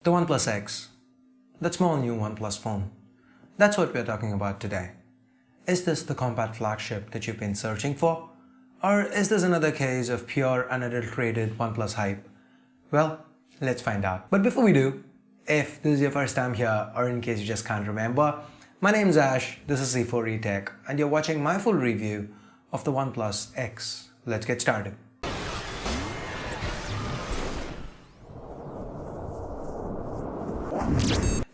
The OnePlus X, that small new OnePlus phone. That's what we're talking about today. Is this the compact flagship that you've been searching for? Or is this another case of pure unadulterated OnePlus hype? Well, let's find out. But before we do, if this is your first time here or in case you just can't remember, my name's Ash, this is C4E Tech, and you're watching my full review of the OnePlus X. Let's get started.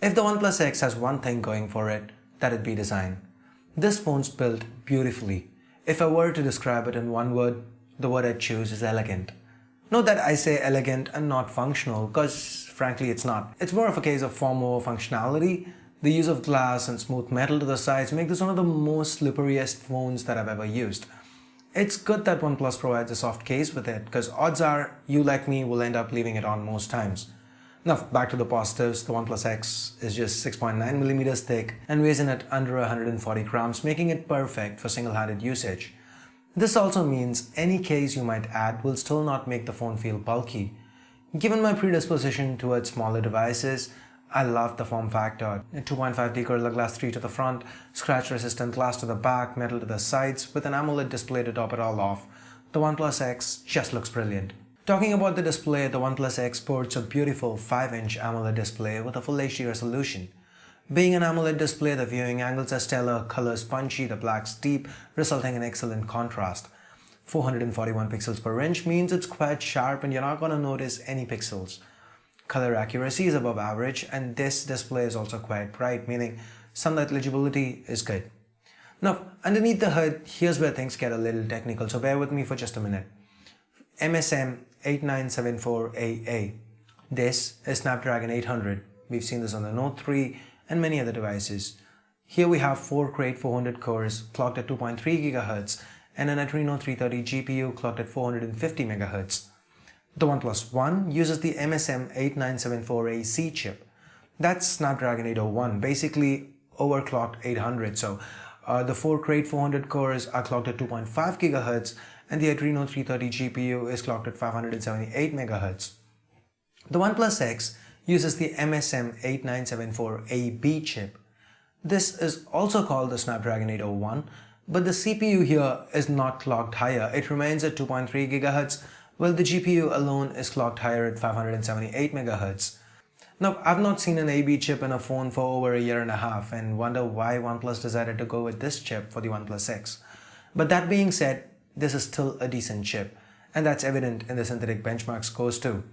If the OnePlus X has one thing going for it, that'd be design. This phone's built beautifully. If I were to describe it in one word, the word I'd choose is elegant. Note that I say elegant and not functional, because frankly it's not. It's more of a case of form over functionality. The use of glass and smooth metal to the sides make this one of the most slipperiest phones that I've ever used. It's good that OnePlus provides a soft case with it, because odds are you like me will end up leaving it on most times. Now back to the positives, the OnePlus X is just 6.9mm thick and weighs in at under 140 grams, making it perfect for single-handed usage. This also means any case you might add will still not make the phone feel bulky. Given my predisposition towards smaller devices, I love the form factor. 2.5D Gorilla Glass 3 to the front, scratch-resistant glass to the back, metal to the sides, with an AMOLED display to top it all off. The OnePlus X just looks brilliant. Talking about the display, the OnePlus X sports a beautiful 5-inch AMOLED display with a Full HD resolution. Being an AMOLED display, the viewing angles are stellar, colors punchy, the blacks deep, resulting in excellent contrast. 441 pixels per inch means it's quite sharp and you're not going to notice any pixels. Color accuracy is above average, and this display is also quite bright, meaning sunlight legibility is good. Now, underneath the hood, here's where things get a little technical, so bear with me for just a minute. MSM 8974AA. This is Snapdragon 800. We've seen this on the Note 3 and many other devices. Here we have 4 Cray 400 cores clocked at 2.3 GHz and an Adreno 330 GPU clocked at 450 MHz. The OnePlus One uses the MSM 8974AC chip. That's Snapdragon 801, basically overclocked 800. So the 4 Cray 400 cores are clocked at 2.5 GHz and the Adreno 330 GPU is clocked at 578 MHz. The OnePlus X uses the MSM 8974AB chip. This is also called the Snapdragon 801, but the CPU here is not clocked higher. It remains at 2.3 GHz, while the GPU alone is clocked higher at 578 MHz. Now, I've not seen an AB chip in a phone for over a year and a half and wonder why OnePlus decided to go with this chip for the OnePlus X. But that being said, this is still a decent chip, and that's evident in the synthetic benchmark scores too.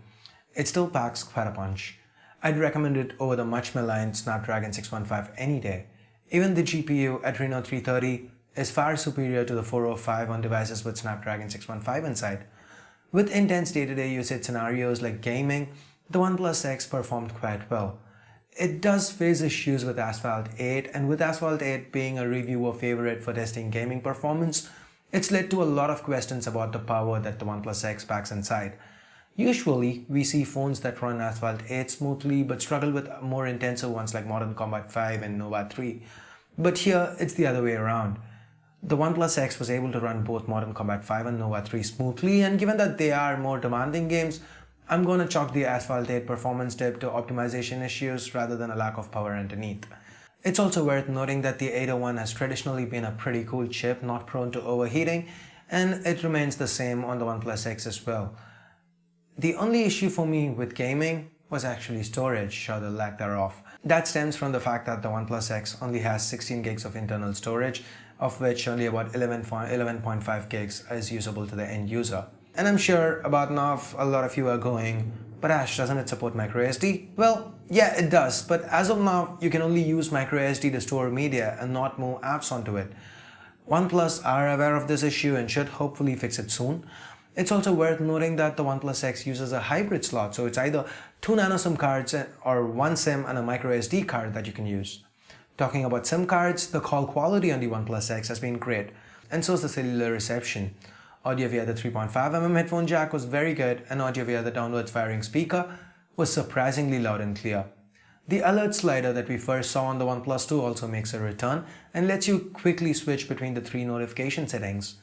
It still packs quite a punch. I'd recommend it over the much maligned Snapdragon 615 any day. Even the GPU Adreno 330 is far superior to the 405 on devices with Snapdragon 615 inside. With intense day-to-day usage scenarios like gaming, the OnePlus X performed quite well. It does face issues with Asphalt 8, and with Asphalt 8 being a reviewer favorite for testing gaming performance, it's led to a lot of questions about the power that the OnePlus X packs inside. Usually, we see phones that run Asphalt 8 smoothly but struggle with more intensive ones like Modern Combat 5 and Nova 3. But here, it's the other way around. The OnePlus X was able to run both Modern Combat 5 and Nova 3 smoothly, and given that they are more demanding games, I'm going to chalk the Asphalt 8 performance dip to optimization issues rather than a lack of power underneath. It's also worth noting that the 801 has traditionally been a pretty cool chip, not prone to overheating, and it remains the same on the OnePlus X as well. The only issue for me with gaming was actually storage, or the lack thereof. That stems from the fact that the OnePlus X only has 16 gigs of internal storage, of which only about 11.5 gigs is usable to the end user. And I'm sure about now a lot of you are going, but Ash, doesn't it support microSD? Well, yeah, it does, but as of now, you can only use microSD to store media and not move apps onto it. OnePlus are aware of this issue and should hopefully fix it soon. It's also worth noting that the OnePlus X uses a hybrid slot, so it's either 2 nano SIM cards or 1 SIM and a microSD card that you can use. Talking about SIM cards, the call quality on the OnePlus X has been great, and so is the cellular reception. Audio via the 3.5mm headphone jack was very good, and audio via the downwards firing speaker was surprisingly loud and clear. The alert slider that we first saw on the OnePlus 2 also makes a return and lets you quickly switch between the 3 notification settings.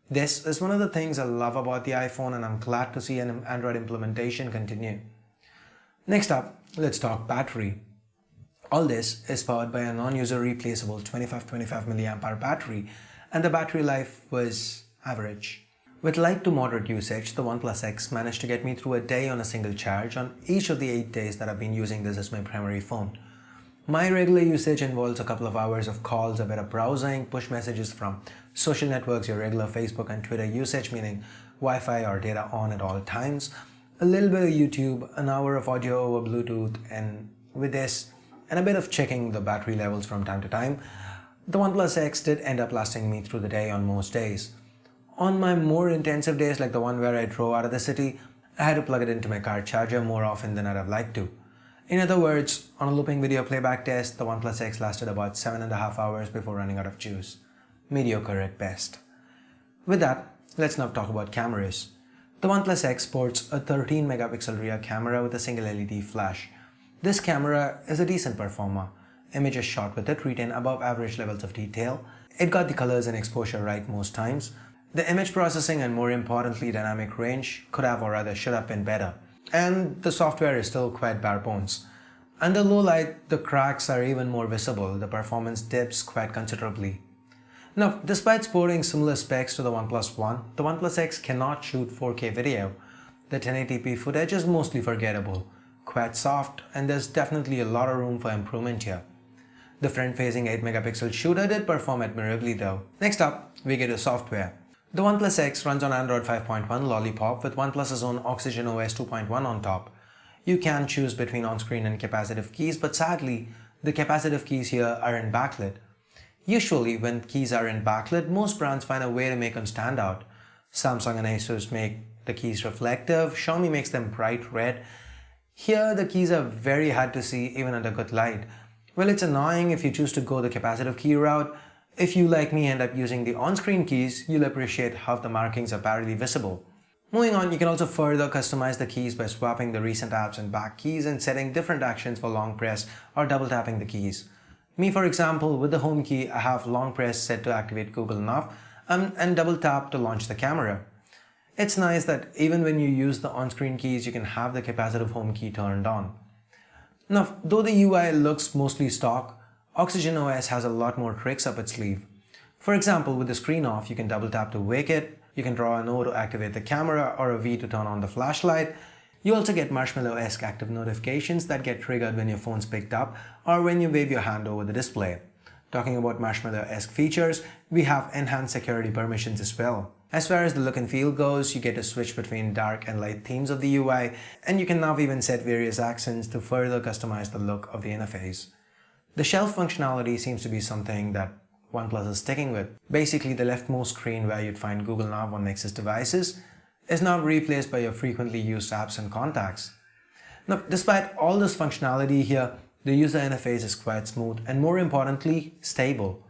This is one of the things I love about the iPhone, and I'm glad to see an Android implementation continue. Next up, let's talk battery. All this is powered by a non-user replaceable 2525 mAh battery, and the battery life was average. With light to moderate usage, the OnePlus X managed to get me through a day on a single charge on each of the 8 days that I've been using this as my primary phone. My regular usage involves a couple of hours of calls, a bit of browsing, push messages from social networks, your regular Facebook and Twitter usage, meaning Wi-Fi or data on at all times, a little bit of YouTube, an hour of audio over Bluetooth, and with this, and a bit of checking the battery levels from time to time, the OnePlus X did end up lasting me through the day on most days. On my more intensive days, like the one where I drove out of the city, I had to plug it into my car charger more often than I'd have liked to. In other words, on a looping video playback test, the OnePlus X lasted about 7.5 hours before running out of juice. Mediocre at best. With that, let's now talk about cameras. The OnePlus X sports a 13 megapixel rear camera with a single LED flash. This camera is a decent performer. Images shot with it retain above average levels of detail. It got the colors and exposure right most times. The image processing and more importantly dynamic range could have or rather should have been better. And the software is still quite bare bones. Under low light, the cracks are even more visible. The performance dips quite considerably. Now, despite sporting similar specs to the OnePlus One, the OnePlus X cannot shoot 4K video. The 1080p footage is mostly forgettable, quite soft, and there's definitely a lot of room for improvement here. The front-facing 8 megapixel shooter did perform admirably though. Next up, we get to software. The OnePlus X runs on Android 5.1 Lollipop with OnePlus's own Oxygen OS 2.1 on top. You can choose between on-screen and capacitive keys, but sadly, the capacitive keys here are in backlit. Usually, when keys are in backlit, most brands find a way to make them stand out. Samsung and Asus make the keys reflective, Xiaomi makes them bright red. Here, the keys are very hard to see even under good light. Well, it's annoying if you choose to go the capacitive key route. If you, like me, end up using the on-screen keys, you'll appreciate how the markings are barely visible. Moving on, you can also further customize the keys by swapping the recent apps and back keys and setting different actions for long press or double tapping the keys. Me, for example, with the home key, I have long press set to activate Google Now and double tap to launch the camera. It's nice that even when you use the on-screen keys, you can have the capacitive home key turned on. Now, though the UI looks mostly stock, Oxygen OS has a lot more tricks up its sleeve. For example, with the screen off, you can double tap to wake it, you can draw an O to activate the camera or a V to turn on the flashlight. You also get Marshmallow-esque active notifications that get triggered when your phone's picked up or when you wave your hand over the display. Talking about Marshmallow-esque features, we have enhanced security permissions as well. As far as the look and feel goes, you get to switch between dark and light themes of the UI, and you can now even set various accents to further customize the look of the interface. The shelf functionality seems to be something that OnePlus is sticking with. Basically, the leftmost screen where you'd find Google Now on Nexus devices is now replaced by your frequently used apps and contacts. Now, despite all this functionality here, the user interface is quite smooth and more importantly, stable.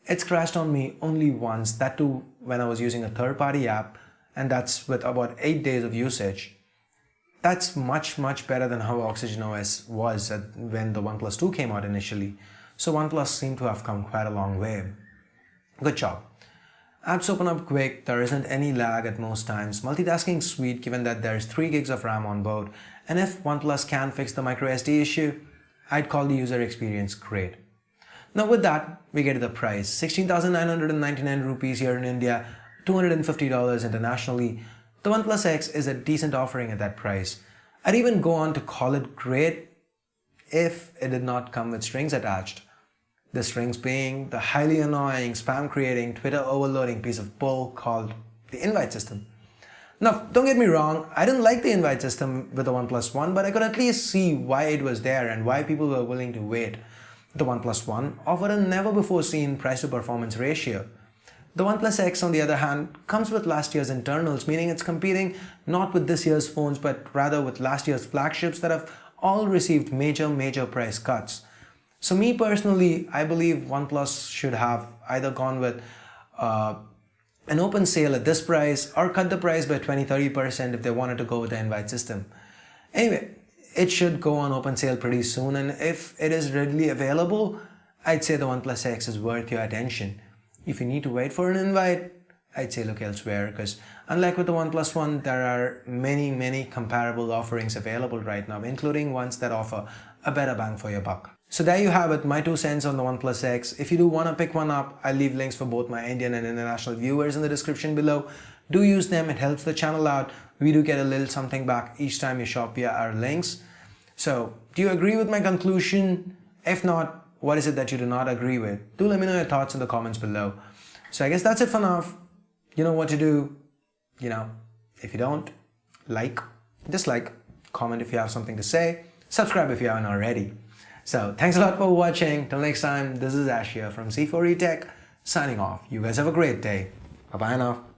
It's crashed on me only once, that too when I was using a third-party app, and that's with about 8 days of usage. That's much better than how Oxygen OS was when the OnePlus 2 came out initially. So OnePlus seemed to have come quite a long way. Good job. Apps open up quick, there isn't any lag at most times, multitasking sweet given that there's 3 gigs of RAM on board, and if OnePlus can fix the microSD issue, I'd call the user experience great. Now with that, we get to the price. 16,999 rupees here in India, $250 internationally. The OnePlus X is a decent offering at that price. I'd even go on to call it great if it did not come with strings attached. The strings being the highly annoying, spam-creating, Twitter-overloading piece of bull called the invite system. Now, don't get me wrong, I didn't like the invite system with the OnePlus One, but I could at least see why it was there and why people were willing to wait. The OnePlus One offered a never-before-seen price-to-performance ratio. The OnePlus X, on the other hand, comes with last year's internals, meaning it's competing not with this year's phones, but rather with last year's flagships that have all received major price cuts. So me personally, I believe OnePlus should have either gone with an open sale at this price or cut the price by 20-30% if they wanted to go with the invite system. Anyway, it should go on open sale pretty soon, and if it is readily available, I'd say the OnePlus X is worth your attention. If you need to wait for an invite, I'd say look elsewhere, because unlike with the OnePlus One, there are many comparable offerings available right now, including ones that offer a better bang for your buck. So there you have it, my 2 cents on the OnePlus X. If you do want to pick one up, I'll leave links for both my Indian and international viewers in the description below. Do use them, it helps the channel out. We do get a little something back each time you shop via our links. So, do you agree with my conclusion? If not, what is it that you do not agree with? Do let me know your thoughts in the comments below. So I guess that's it for now. You know what to do. If you don't, like, dislike, comment if you have something to say, subscribe if you haven't already. So thanks a lot for watching. Till next time, this is Ash here from C4E Tech signing off. You guys have a great day. Bye bye now.